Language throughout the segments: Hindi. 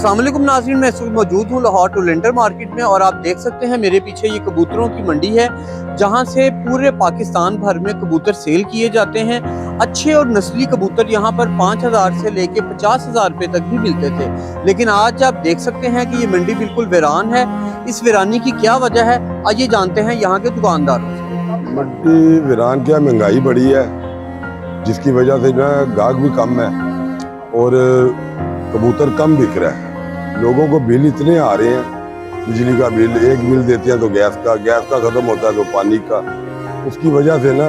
अस्सलाम वालेकुम नाज़रीन, मैं इस वक्त मौजूद हूँ लाहौर टोलेंटर मार्केट में और आप देख सकते हैं मेरे पीछे ये कबूतरों की मंडी है जहाँ से पूरे पाकिस्तान भर में कबूतर सेल किए जाते हैं। अच्छे और नस्ली कबूतर यहाँ पर 5,000 से लेके 50,000 रुपये तक भी मिलते थे, लेकिन आज आप देख सकते हैं कि ये मंडी बिल्कुल वीरान है। इस वीरानी की क्या वजह है, आइए जानते हैं यहाँ के दुकानदारों से। मंडी वीरान क्या, महंगाई बढ़ी है जिसकी वजह से ना गाहक भी कम है और कबूतर कम बिक रहा है। लोगों को बिल इतने आ रहे हैं, बिजली का बिल, एक बिल देते हैं तो गैस का खत्म होता है तो पानी का। उसकी वजह से ना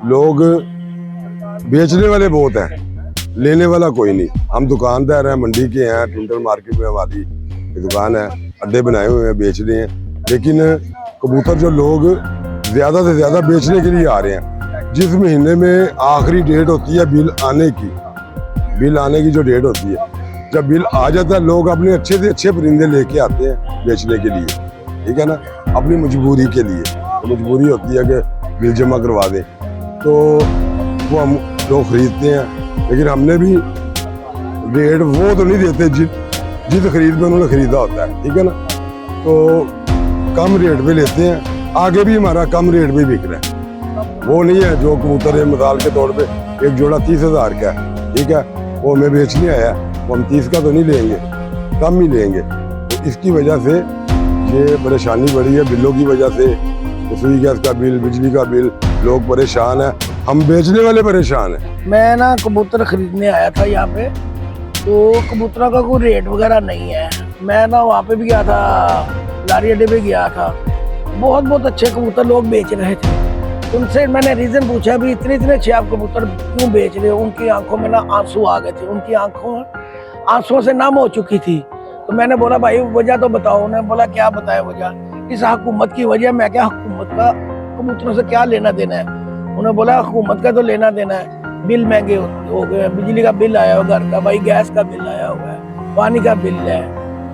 लोग बेचने वाले बहुत हैं, लेने वाला कोई नहीं। हम दुकानदार हैं, मंडी के हैं, टोलेंटर मार्केट में हमारी दुकान है, अड्डे बनाए हुए हैं, बेच रहे हैं। लेकिन कबूतर जो लोग ज़्यादा से ज़्यादा बेचने के लिए आ रहे हैं, जिस महीने में आखिरी डेट होती है बिल आने की जो डेट होती है, जब बिल आ जाता है लोग अपने अच्छे से अच्छे परिंदे लेके आते हैं बेचने के लिए, ठीक है ना, अपनी मजबूरी के लिए। तो मजबूरी होती है कि बिल जमा करवा दें तो वो हम लोग खरीदते हैं। लेकिन हमने भी रेट वो तो नहीं देते जिस खरीद में उन्होंने खरीदा होता है, ठीक है ना, तो कम रेट पे लेते हैं। आगे भी हमारा कम रेट पे बिक रहा है। वो नहीं है जो कबूतर है मिसाल के तौर पे एक जोड़ा 30,000 का है, ठीक है, वो हमें बेचने आया, वो हम 30 का तो नहीं लेंगे, कम ही लेंगे। तो इसकी वजह से ये परेशानी बढ़ी है, बिलों की वजह से। रसोई गैस का बिल, बिजली का बिल, लोग परेशान हैं, हम बेचने वाले परेशान हैं। मैं ना कबूतर खरीदने आया था यहाँ पे, तो कबूतरों का कोई रेट वगैरह नहीं है। मैं ना वहाँ पे भी गया था, लारी अड्डे पे गया था, बहुत अच्छे कबूतर लोग बेच रहे थे। उनसे मैंने रीज़न पूछा भी इतने अच्छे आप कबूतर क्यों बेच रहे हो। उनकी आंखों में ना आंसू आ गए थे, उनकी आंखों आंसुओं से नम हो चुकी थी। तो मैंने बोला भाई वजह तो बताओ। उन्होंने बोला क्या बताए वजह, इस हुकूमत की वजह। मैं क्या, हुकूमत का कबूतरों से क्या लेना देना है। उन्होंने बोला हुकूमत का तो लेना देना है, बिल महंगे हो गए, बिजली का बिल आया हुआ घर का, भाई गैस का बिल आया हुआ है, पानी का बिल है,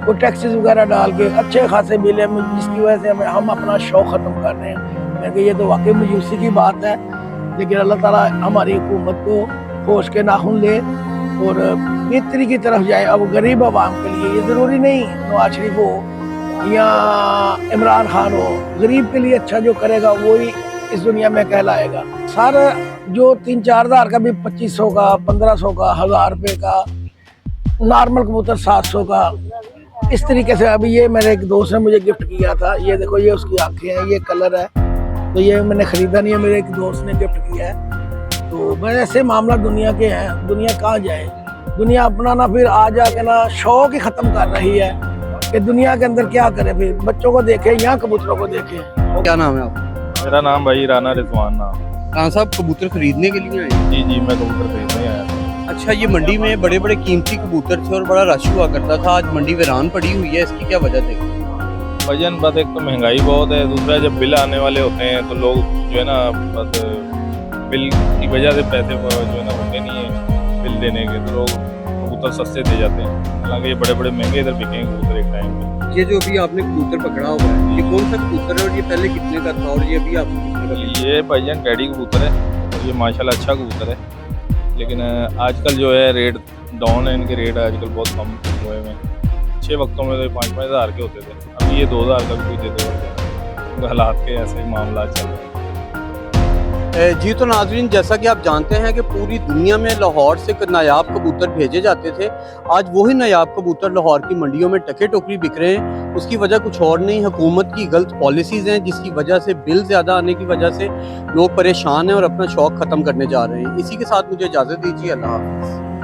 वो टैक्सेस वगैरह डाल के अच्छे खासे बिल है, जिसकी वजह से हम अपना शौक ख़त्म कर रहे हैं। मैं कि ये तो वाकई मायूसी की बात है। लेकिन अल्लाह ताला हमारी हुकूमत को होश के नाखून ले और बेहतरी की तरफ जाए। अब गरीब आवाम के लिए ये ज़रूरी नहीं नवाज शरीफ हो या इमरान खान हो, गरीब के लिए अच्छा जो करेगा वही इस दुनिया में कहलाएगा। सारा जो 3-4 हज़ार का भी 2500 का, 1500 का, 1000 रुपये का, नॉर्मल कबूतर 700 का, इस तरीके से। अभी ये मेरे एक दोस्त ने मुझे गिफ्ट किया था, ये देखो, ये उसकी आंखें हैं, ये कलर है। तो ये मैंने खरीदा नहीं है, मेरे एक दोस्त ने गिफ्ट किया है। तो मैं ऐसे मामला दुनिया के हैं, दुनिया कहाँ जाए। दुनिया अपना ना फिर आ जाके ना शौक ही ख़त्म कर रही है कि दुनिया के अंदर क्या करे, फिर बच्चों को देखे या कबूतरों को देखे। क्या नाम है आपका? मेरा नाम भाई राना रिजवान नाम। कहाँ साहब कबूतर खरीदने के लिए आए? जी, मैं कबूतर खरीदने आया था। अच्छा, ये मंडी में बड़े बड़े कीमती कबूतर थे और बड़ा रश हुआ करता था, आज मंडी वीरान पड़ी हुई है, इसकी क्या वजह थी? वजन बात, एक तो महंगाई बहुत है, दूसरा जब बिल आने वाले होते हैं तो लोग जो है ना बस बिल की वजह से पैसे जो है ना होते नहीं है बिल देने के, तो लोग कबूतर सस्ते दे जाते हैं। हालांकि ये बड़े महंगे इधर बिकेंगे कबूतर एक टाइम पे। ये जो अभी आपने कबूतर पकड़ा हुआ है, ये कौन सा कबूतर है और ये पहले कितने का था और ये अभी आपको कितने का मिला? ये भाईजान टैडी कबूतर है और ये माशाल्लाह अच्छा कबूतर है। लेकिन आजकल जो है रेट डाउन है, इनके रेट आजकल बहुत कम हुए हैं। अच्छे वक्तों में तो 5-5 हज़ार के होते थे, अभी ये 2,000 का भी कोई देते हुए हालात के ऐसे ही मामला चल रहे हैं। जी तो नाज़रीन, जैसा कि आप जानते हैं कि पूरी दुनिया में लाहौर से नायाब कबूतर भेजे जाते थे, आज वही नायाब कबूतर लाहौर की मंडियों में टके टोकरी बिक रहे हैं। उसकी वजह कुछ और नहीं, हुकूमत की गलत पॉलिसीज़ हैं, जिसकी वजह से बिल ज़्यादा आने की वजह से लोग परेशान हैं और अपना शौक़ ख़त्म करने जा रहे हैं। इसी के साथ मुझे इजाज़त दीजिए, अल्लाह हाफ़िज़।